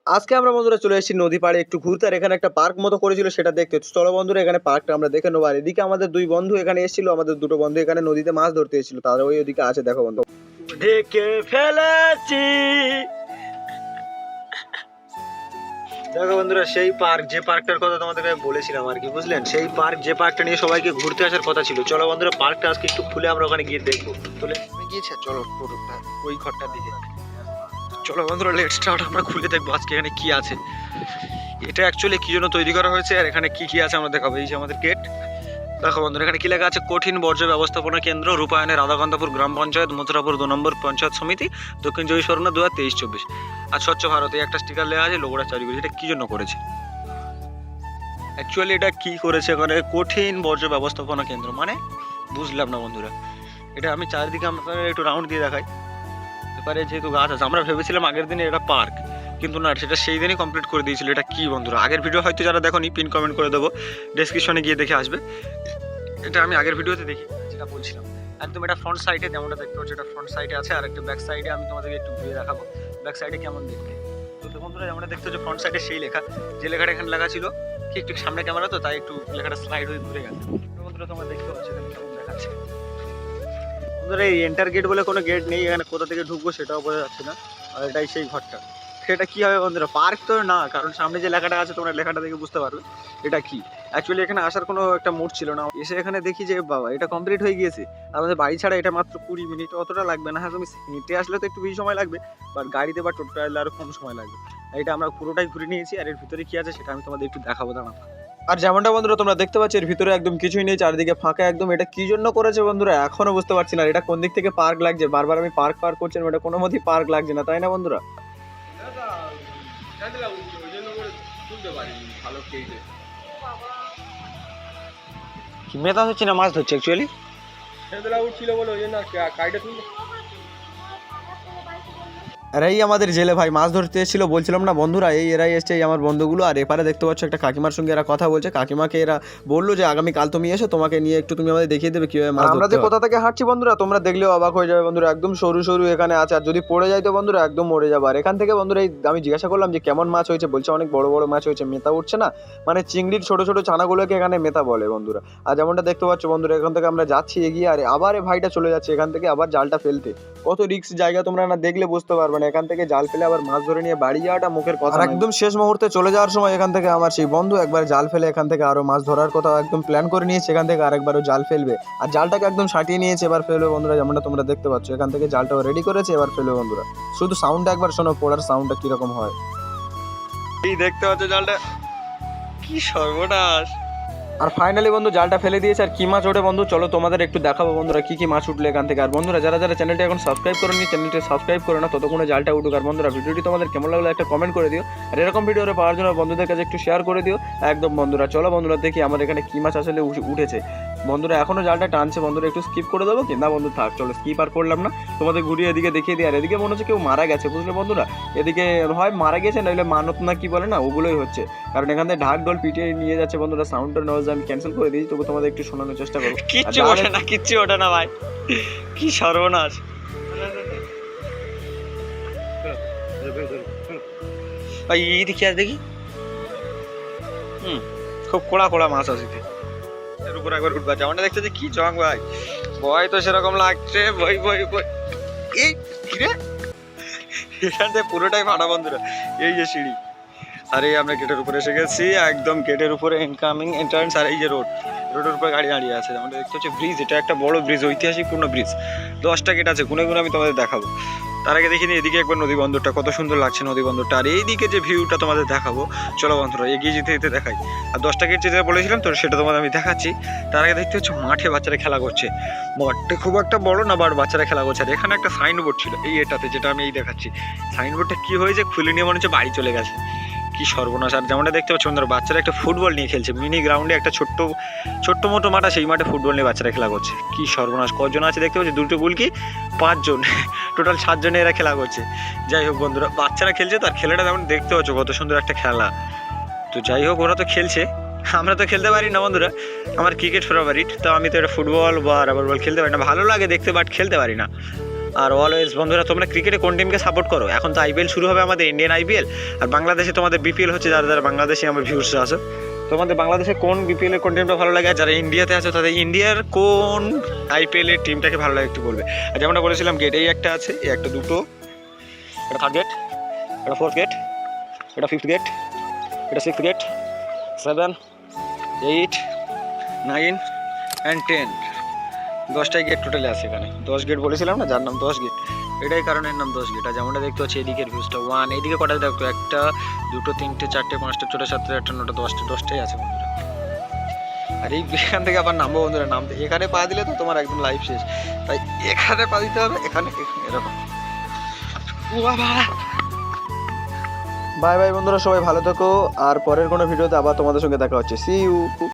আজকে আমরা বন্ধুরা চলে এসেছি নদী পাড়ে একটু ঘুরতে, আর এখানে একটা পার্ক মতো করেছিল সেটা দেখতে। চলো বন্ধুরা এখানে পার্কটা আমরা দেখে নেবো। আর এদিকে আমাদের দুই বন্ধু এখানে এসেছিল, আমাদের দুটো বন্ধু এখানে নদীতে মাছ ধরতে এসেছিল, তারা ওই ওদিকে আছে, দেখো বন্ধু। ঢেকে ফেলেছি। দেখো বন্ধুরা, সেই পার্ক, যে পার্কটার কথা তোমাদেরকে বলেছিলাম আর কি, বুঝলেন? সেই পার্ক, যে পার্কটা নিয়ে সবাইকে ঘুরতে আসার কথা ছিল। চলো বন্ধুরা, পার্কটা আজকে একটু খুলে আমরা ওখানে গিয়ে দেখবো। চলে গিয়েছে, চলো টোটোটা ওই ঘরটার দিকে। চলো বন্ধুরা, লেট স্টার্ট। আমরা খুলে দেখবো আজকে এখানে কি আছে। এটা অ্যাকচুয়ালি কি জন্য তৈরি করা হয়েছে আর এখানে কি কি আছে আমরা দেখাবো। এই যে আমাদের গেট, দেখো বন্ধুরা এখানে কি লেখা আছে, কঠিন বর্জ্য ব্যবস্থাপনা কেন্দ্র, রূপায়ণের রাধাকান্তপুর গ্রাম পঞ্চায়েত, মথুরাপুর 2 নম্বর পঞ্চায়েত সমিতি, দক্ষিণ 24 2023-24। আর স্বচ্ছ ভারতে একটা স্টিকার লেখা আছে, লোগোটা চালু করেছে। এটা কি জন্য করেছে অ্যাকচুয়ালি, এটা কি করেছে এখানে, কঠিন বর্জ্য ব্যবস্থাপনা কেন্দ্র মানে বুঝলাম না বন্ধুরা। এটা আমি চারিদিকে আপনাদের একটু রাউন্ড দিয়ে দেখাই। এবারে যেহেতু গাছ আছে, আমরা ভেবেছিলাম আগের দিনে এটা পার্ক, কিন্তু না, সেটা সেই দিনই কমপ্লিট করে দিয়েছিল। এটা কি বন্ধুরা, আগের ভিডিও হয়তো যারা দেখোনি পিন কমেন্ট করে দেবো, ডেসক্রিপশনে গিয়ে দেখে আসবে। এটা আমি আগের ভিডিওতে দেখি, যেটা বলছিলাম একদম। এটা ফ্রন্ট সাইডে যেমনটা দেখতে পাচ্ছ, এটা ফ্রন্ট সাইডে আছে। আর একটা ব্যাক সাইডে আমি তোমাদেরকে একটু ঘুরিয়ে দেখাবো ব্যাক সাইডে কেমন দেখতে। তো বন্ধুরা যেমনটা দেখতে হচ্ছে, ফ্রন্ট সাইডে সেই লেখা, যে লেখাটা এখানে লেখা ছিল কি, একটু সামনে ক্যামেরা তো তাই একটু লেখাটা স্লাইড হয়ে ঘুরে গেছে। বন্ধুরা তোমরা দেখতে পাচ্ছ এখানে কেমন দেখাচ্ছে। বন্ধুরা এই এন্টার গেট বলে কোনো গেট নেই এখানে, কোথা থেকে ঢুকবো সেটাও বোঝা যাচ্ছে না। আর এটাই সেই ঘরটা। সেটা কি হবে বন্ধুরা, পার্ক তো না, কারণ সামনে যে লেখাটা আছে তোমরা লেখাটা দেখে বুঝতে পারবে এটা কি। অ্যাকচুয়ালি এখানে আসার কোনো একটা মুড ছিল না, এসে এখানে দেখি যে বাবা এটা কমপ্লিট হয়ে গিয়েছে। আমাদের বাড়ি ছাড়া এটা মাত্র 20 মিনিট, অতটা লাগবে না। হ্যাঁ তুমি হেঁটে আসলে তো একটু বেশি সময় লাগবে, বাট গাড়িতে বা টোটো আসলে আরও কম সময় লাগবে। এটা আমরা পুরোটাই ঘুরে নিয়েছি, আর এর ভিতরে কি আছে সেটা আমি তোমাদের একটু দেখাবো, দাঁড়াও। আর যেমনটা বন্ধুরা তোমরা দেখতে পাচ্ছ, এর ভিতরে একদম কিছুই নেই, চারিদিকে ফাঁকা একদম। এটা কি জন্য করেছে বন্ধুরা এখনো বুঝতে পারছি না। এটা কোন দিক থেকে পার্ক লাগছে, বারবার আমি পার্ক করছি, এটা কোনো মতেই পার্ক লাগছে না, তাই না বন্ধুরা? মেধা হচ্ছে না, মাছ ধরছে অ্যাকচুয়ালি। আর এই আমাদের জেলে ভাই মাছ ধরতে এসেছিল, বলছিলাম না বন্ধুরা, এরাই এসছে, এই আমার বন্ধুগুলো। আর এপারে দেখতে পাচ্ছ একটা কাকিমার সঙ্গে এরা কথা বলছে। কাকিমাকে এরা বললো যে আগামীকাল তুমি এসো, তোমাকে নিয়ে একটু তুমি আমাদের দেখিয়ে দেবে কিভাবে মাছ। আমরা যে কোথা থেকে হাঁটছি বন্ধুরা, তোমরা দেখলেও অবাক হয়ে যাবে বন্ধুরা। একদম সরু সরু এখানে আছে, আর যদি পড়ে যায় তো বন্ধুরা একদম মরে যাবে। আর এখান থেকে বন্ধুরা আমি জিজ্ঞাসা করলাম যে কেমন মাছ হয়েছে, বলছে অনেক বড় বড় মাছ হয়েছে, মেথা উঠছে না, মানে চিংড়ির ছোট ছোট ছানাগুলোকে এখানে মেথা বলে বন্ধুরা। আর যেমনটা দেখতে পাচ্ছ বন্ধুরা, এখান থেকে আমরা যাচ্ছি এগিয়ে, আর আবার ভাইটা চলে যাচ্ছে এখান থেকে আবার জালটা ফেলতে। কত রিস্ক জায়গা তোমরা না দেখলে বুঝতে পারবে না। এখান থেকে জাল ফেলে আবার মাছ ধরে নিয়ে বাড়ি যাওয়াটা মুখের কথা। একদম শেষ মুহূর্তে চলে যাওয়ার সময় এখান থেকে আমার সেই বন্ধু একবার জাল ফেলে এখান থেকে আরো মাছ ধরার কথা একদম প্ল্যান করে নিয়েছে, এখান থেকে আরেকবারও জাল ফেলবে। আর জালটাকে একদম সাটিয়ে নিয়েছে, এবার ফেলবে বন্ধুরা। যেমনটা তোমরা দেখতে পাচ্ছ, এখান থেকে জালটাও রেডি করেছে, এবার ফেলবে বন্ধুরা। শুধু সাউন্ডটা একবার শোনো, পড়ার সাউন্ডটা কিরকম হয়। এই দেখতে পাচ্ছ জালটা, কি সর্বনাশ। আর ফাইনালি বন্ধু জালটা ফেলে দিয়েছে। আর কি মাছ ওঠে বন্ধু, চলো তোমাদের একটু দেখাবো বন্ধুরা কি কি মাছ উঠলে এখান থেকে। আর বন্ধুরা যারা যারা চ্যানেলটা এখন সাবস্ক্রাইব করেনি, চ্যানেলটা সাবস্ক্রাইব করে না, ততক্ষণে জালটা উঠুক। আর বন্ধুরা ভিডিওটি তোমাদের কেমন লাগলো একটা কমেন্ট করে দিও, আর এরকম ভিডিও পাওয়ার জন্য বন্ধুদের কাছে একটু শেয়ার করে দিও একদম বন্ধুরা। চলো বন্ধুরা দেখি আমাদের এখানে কি মাছ আসলে উঠেছে। বন্ধুরা এখনো জালটা টানছে বন্ধুরা, একটু স্কিপ করে দেবো কি না বন্ধু, থাক চলো স্কিপ আর করলাম না, তোমাদের ঘুরিয়ে এদিকে দেখিয়ে দিই। আর এদিকে মনে হচ্ছে কেউ মারা গেছে, বুঝলে বন্ধুরা। এদিকে হয় মারা গেছে, নইলে মানত না কি বলে না, ওগুলোই হচ্ছে। কারণ এখান থেকে ঢাক ঢোল পিটিয়ে নিয়ে যাচ্ছে বন্ধুরা। সাউন্ডটা নয়েজ আমি ক্যান্সেল করে দিই, তবু তোমাদের একটু শোনানোর চেষ্টা করবো। কিচ্ছু ওঠে না, কিচ্ছু ওঠে না ভাই, কি সর্বনাশ। ভাই এই দেখি, আর দেখি, খুব কোড়া কোড়া মাছ আছে এর উপর একবার উঠবা। যেমনটা দেখতে যে কি চং ভাই, ভয় তো সেরকম লাগছে, ভয় ভয় ভয়। এই কিরে, এখান থেকে পুরোটাই ফাটা বন্ধুরা। এই যে সিঁড়ি, আর এই আমরা গেটের উপরে এসে গেছি, একদম গেটের উপরে ইনকামিং এন্ট্রান্স। আর এই যে রোডের উপরে গাড়ি দাঁড়িয়ে আছে। আমরা দেখতে হচ্ছে ব্রিজ, এটা একটা বড় ব্রিজ, ঐতিহাসিক পূর্ণ ব্রিজ। 10টা গেট আছে, গুনে গুনে আমি তোমাদের দেখাবো। তার আগে দেখিনি এদিকে একবার নদী বন্দরটা, কত সুন্দর লাগছে নদী বন্দরটা। আর এইদিকে যে ভিউটা তোমাদের দেখাবো, চলো বন্ধুরা এগিয়ে যেতে যেতে দেখাই। আর 10টা গেট যেটা বলেছিলাম তো সেটা তোমাদের আমি দেখাচ্ছি। তার আগে দেখতে হচ্ছে মাঠে বাচ্চারা খেলা করছে। মাঠটা খুব একটা বড় না, বাট বাচ্চারা খেলা করছে। আর এখানে একটা সাইনবোর্ড ছিল এই এটাতে, যেটা আমি এই দেখাচ্ছি। সাইনবোর্ডটা কি হয়েছে, খুলে নিয়ে মনে হচ্ছে বাড়ি চলে গেছে, কি সর্বনাশ। আর যেমনটা দেখতে পাচ্ছ বন্ধুরা, বাচ্চারা একটা ফুটবল নিয়ে খেলছে মিনি গ্রাউন্ডে, একটা ছোট্ট মোটো মাঠ, সেই মাঠে ফুটবল নিয়ে বাচ্চারা খেলা করছে। কি সর্বনাশ, কজন আছে দেখতে পাচ্ছি, 2টো গোলকি, 5 জন, টোটাল 7 জনে এরা খেলা করছে। যাই হোক বন্ধুরা, বাচ্চারা খেলছে, তার খেলাটা যেমন দেখতে পাচ্ছ কত সুন্দর একটা খেলা। তো যাই হোক, ওরা তো খেলছে, আমরা তো খেলতে পারি না বন্ধুরা। আমার ক্রিকেট ফেভারিট, তো আমি তো এটা ফুটবল বা রাবার বল খেলতে পারি না, ভালো লাগে দেখতে, বাট খেলতে পারি না। আর অলওয়েজ বন্ধুরা তোমরা ক্রিকেটে কোন টিমকে সাপোর্ট করো? এখন তো আইপিএল শুরু হবে, আমাদের ইন্ডিয়ান আইপিএল, আর বাংলাদেশে তোমাদের বিপিএল হচ্ছে, যারা যারা বাংলাদেশে আমার ভিউর্সরা আছে, তোমাদের বাংলাদেশে কোন বিপিএল এর কোন টিমটা ভালো লাগে? আর যারা ইন্ডিয়াতে আছে তাদের ইন্ডিয়ার কোন আইপিএল এর টিমটাকে ভালো লাগে একটু বলবে। আর যেমনটা বলেছিলাম গেট এই একটা আছে, এই একটা, দুটো, এটা থার্ড গেট, এটা ফোর্থ গেট, এটা ফিফথ গেট, এটা সিক্সথ গেট, 7, 8, 9 অ্যান্ড 10, 10টাই গেট টোটালি আছে এখানে। 10 গেট বলেছিলাম না, যার নাম 10 গেট, এটাই কারণে এর নাম 10 গেট। আর যেমনটা দেখতে পাচ্ছি এদিকের ভিউজটা 1, এইদিকে কটা দেখতো, 1, 2, 3, 4, 5, 6, 7, 8, 9, 10টাই আছে বন্ধুরা। আর এখান থেকে আবার নামবো বন্ধুরা, নামতে এখানে পা দিলে তো তোমার একদম লাইফ শেষ, তাই এখানে পা দিতে হবে, এখানে এরকম। বাই বাই বন্ধুরা, সবাই ভালো থেকো, আর পরের কোনো ভিডিওতে আবার তোমাদের সঙ্গে দেখা হচ্ছে। See you.